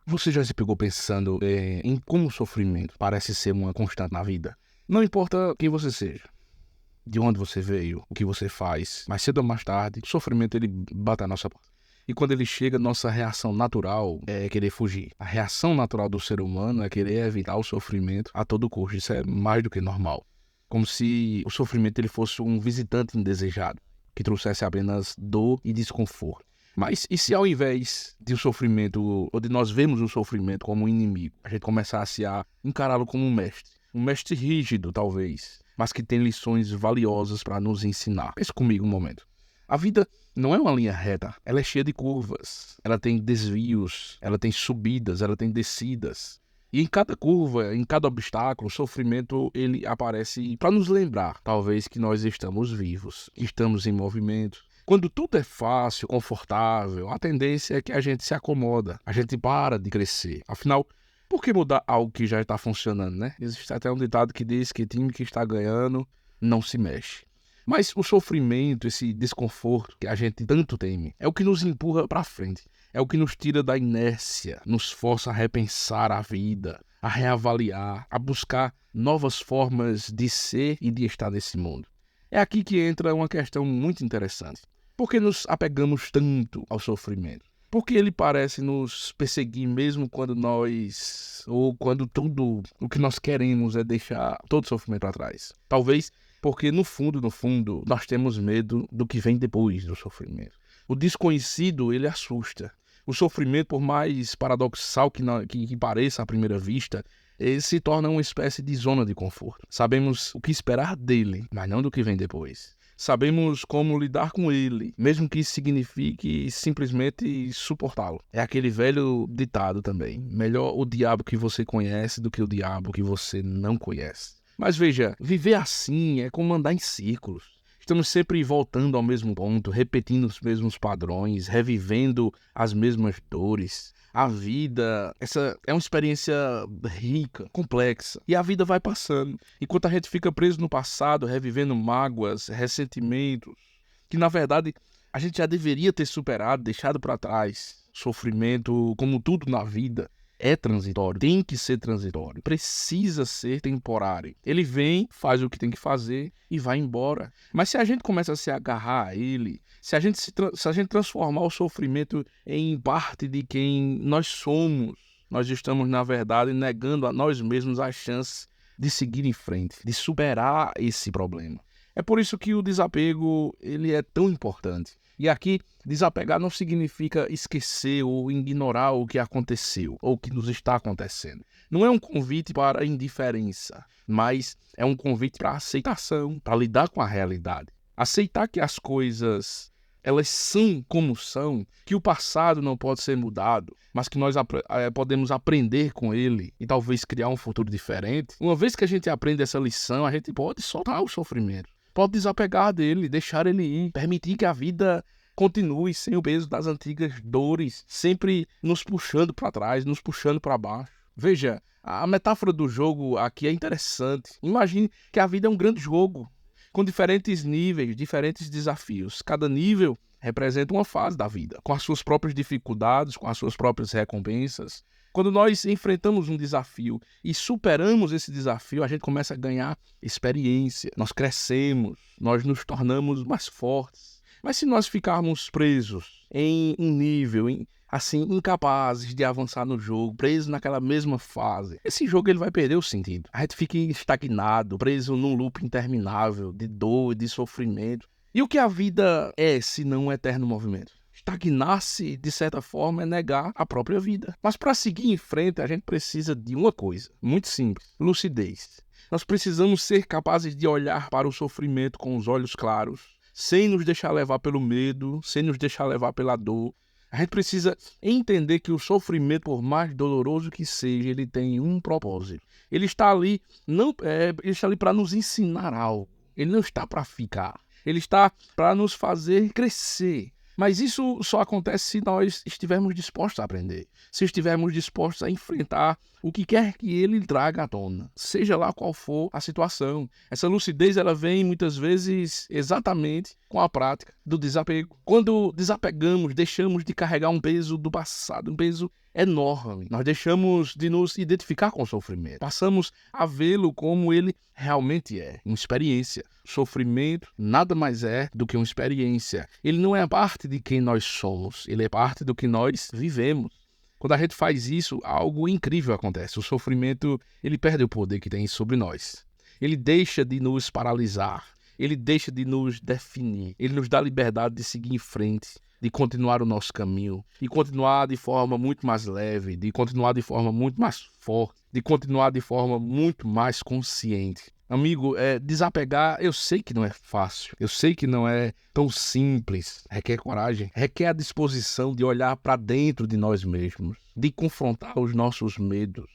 Você já se pegou pensando em como o sofrimento parece ser uma constante na vida? Não importa quem você seja, de onde você veio, o que você faz, mais cedo ou mais tarde, o sofrimento ele bate à nossa porta. E quando ele chega, nossa reação natural é querer fugir. A reação natural do ser humano é querer evitar o sofrimento a todo custo. Isso é mais do que normal. Como se o sofrimento ele fosse um visitante indesejado, que trouxesse apenas dor e desconforto. Mas e se ao invés de o sofrimento, ou de nós vermos o sofrimento como um inimigo, a gente começasse a encará-lo como um mestre rígido talvez, mas que tem lições valiosas para nos ensinar. Pense comigo um momento. A vida não é uma linha reta, ela é cheia de curvas, ela tem desvios, ela tem subidas, ela tem descidas. E em cada curva, em cada obstáculo, o sofrimento ele aparece para nos lembrar, talvez, que nós estamos vivos, que estamos em movimento. Quando tudo é fácil, confortável, a tendência é que a gente se acomoda, a gente para de crescer. Afinal, por que mudar algo que já está funcionando, né? Existe até um ditado que diz que time que está ganhando não se mexe. Mas o sofrimento, esse desconforto que a gente tanto teme, é o que nos empurra para frente. É o que nos tira da inércia, nos força a repensar a vida, a reavaliar, a buscar novas formas de ser e de estar nesse mundo. É aqui que entra uma questão muito interessante. Por que nos apegamos tanto ao sofrimento? Por que ele parece nos perseguir mesmo quando tudo o que nós queremos é deixar todo o sofrimento para trás? Talvez porque no fundo, nós temos medo do que vem depois do sofrimento. O desconhecido, ele assusta. O sofrimento, por mais paradoxal que pareça à primeira vista, ele se torna uma espécie de zona de conforto. Sabemos o que esperar dele, mas não do que vem depois. Sabemos como lidar com ele, mesmo que isso signifique simplesmente suportá-lo. É aquele velho ditado também: melhor o diabo que você conhece do que o diabo que você não conhece. Mas veja, viver assim é como andar em círculos. Estamos sempre voltando ao mesmo ponto, repetindo os mesmos padrões, revivendo as mesmas dores. A vida, essa é uma experiência rica, complexa. E a vida vai passando. Enquanto a gente fica preso no passado, revivendo mágoas, ressentimentos, que na verdade a gente já deveria ter superado, deixado para trás. Sofrimento, como tudo na vida, é transitório, tem que ser transitório, precisa ser temporário. Ele vem, faz o que tem que fazer e vai embora. Mas se a gente começa a se agarrar a ele, se a gente transformar o sofrimento em parte de quem nós somos, nós estamos, na verdade, negando a nós mesmos a chance de seguir em frente, de superar esse problema. É por isso que o desapego ele é tão importante. E aqui, desapegar não significa esquecer ou ignorar o que aconteceu ou o que nos está acontecendo. Não é um convite para a indiferença, mas é um convite para a aceitação, para lidar com a realidade. Aceitar que as coisas elas são como são, que o passado não pode ser mudado, mas que nós podemos aprender com ele e talvez criar um futuro diferente. Uma vez que a gente aprende essa lição, a gente pode soltar o sofrimento. Pode desapegar dele, deixar ele ir, permitir que a vida continue sem o peso das antigas dores, sempre nos puxando para trás, nos puxando para baixo. Veja, a metáfora do jogo aqui é interessante. Imagine que a vida é um grande jogo, com diferentes níveis, diferentes desafios. Cada nível representa uma fase da vida, com as suas próprias dificuldades, com as suas próprias recompensas. Quando nós enfrentamos um desafio e superamos esse desafio, a gente começa a ganhar experiência, nós crescemos, nós nos tornamos mais fortes. Mas se nós ficarmos presos em um nível, incapazes de avançar no jogo, presos naquela mesma fase, esse jogo ele vai perder o sentido. A gente fica estagnado, preso num loop interminável de dor e de sofrimento. E o que a vida é se não um eterno movimento? Estagnar-se, de certa forma, é negar a própria vida. Mas para seguir em frente, a gente precisa de uma coisa, muito simples: lucidez. Nós precisamos ser capazes de olhar para o sofrimento com os olhos claros, sem nos deixar levar pelo medo, sem nos deixar levar pela dor. A gente precisa entender que o sofrimento, por mais doloroso que seja, ele tem um propósito. Ele está ali, ele está ali para nos ensinar algo. Ele não está para ficar. Ele está para nos fazer crescer. Mas isso só acontece se nós estivermos dispostos a aprender, se estivermos dispostos a enfrentar o que quer que ele traga à tona, seja lá qual for a situação. Essa lucidez ela vem muitas vezes exatamente com a prática do desapego. Quando desapegamos, deixamos de carregar um peso do passado, um peso enorme. Nós deixamos de nos identificar com o sofrimento. Passamos a vê-lo como ele realmente é, uma experiência. O sofrimento nada mais é do que uma experiência. Ele não é parte de quem nós somos, ele é parte do que nós vivemos. Quando a gente faz isso, algo incrível acontece. O sofrimento, ele perde o poder que tem sobre nós. Ele deixa de nos paralisar. Ele deixa de nos definir. Ele nos dá liberdade de seguir em frente, de continuar o nosso caminho, de continuar de forma muito mais leve, de continuar de forma muito mais forte, de continuar de forma muito mais consciente. Amigo, desapegar, eu sei que não é fácil, eu sei que não é tão simples, requer coragem, requer a disposição de olhar para dentro de nós mesmos, de confrontar os nossos medos,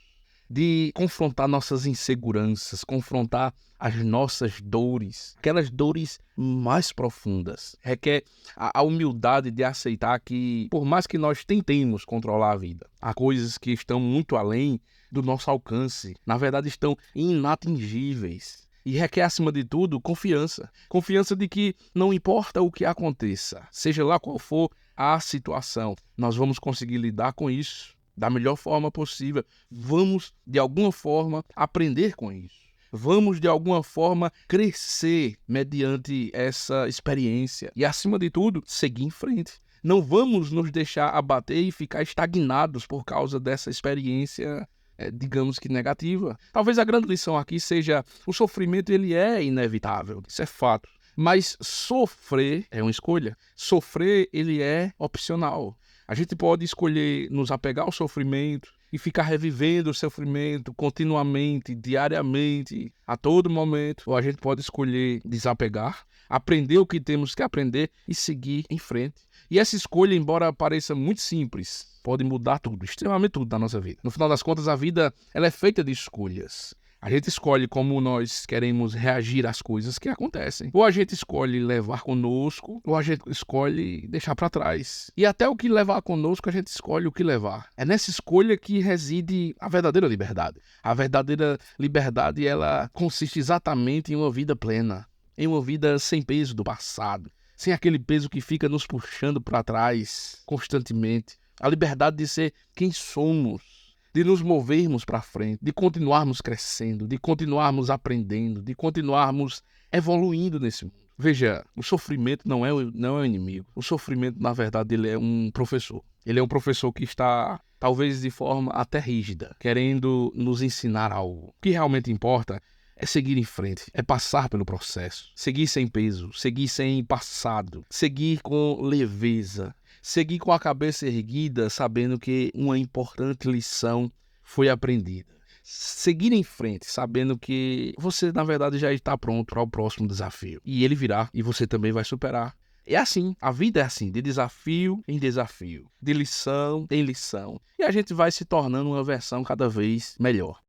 de confrontar nossas inseguranças, confrontar as nossas dores, aquelas dores mais profundas. Requer a humildade de aceitar que, por mais que nós tentemos controlar a vida, há coisas que estão muito além do nosso alcance, na verdade estão inatingíveis. E requer, acima de tudo, confiança. Confiança de que não importa o que aconteça, seja lá qual for a situação, nós vamos conseguir lidar com isso da melhor forma possível. Vamos, de alguma forma, aprender com isso. Vamos, de alguma forma, crescer mediante essa experiência. E, acima de tudo, seguir em frente. Não vamos nos deixar abater e ficar estagnados por causa dessa experiência, digamos que negativa. Talvez a grande lição aqui seja: o sofrimento ele é inevitável, isso é fato. Mas sofrer é uma escolha. Sofrer ele é opcional. A gente pode escolher nos apegar ao sofrimento e ficar revivendo o sofrimento continuamente, diariamente, a todo momento. Ou a gente pode escolher desapegar, aprender o que temos que aprender e seguir em frente. E essa escolha, embora pareça muito simples, pode mudar tudo, extremamente tudo da nossa vida. No final das contas, a vida ela é feita de escolhas. A gente escolhe como nós queremos reagir às coisas que acontecem. Ou a gente escolhe levar conosco, ou a gente escolhe deixar para trás. E até o que levar conosco, a gente escolhe o que levar. É nessa escolha que reside a verdadeira liberdade. A verdadeira liberdade, ela consiste exatamente em uma vida plena, em uma vida sem peso do passado, sem aquele peso que fica nos puxando para trás constantemente. A liberdade de ser quem somos, de nos movermos para frente, de continuarmos crescendo, de continuarmos aprendendo, de continuarmos evoluindo nesse mundo. Veja, o sofrimento não é o inimigo. O sofrimento, na verdade, ele é um professor. Ele é um professor que está, talvez de forma até rígida, querendo nos ensinar algo. O que realmente importa é seguir em frente, é passar pelo processo, seguir sem peso, seguir sem passado, seguir com leveza, seguir com a cabeça erguida, sabendo que uma importante lição foi aprendida. Seguir em frente, sabendo que você, na verdade, já está pronto para o próximo desafio. E ele virá, e você também vai superar. É assim, a vida é assim, de desafio em desafio, de lição em lição. E a gente vai se tornando uma versão cada vez melhor.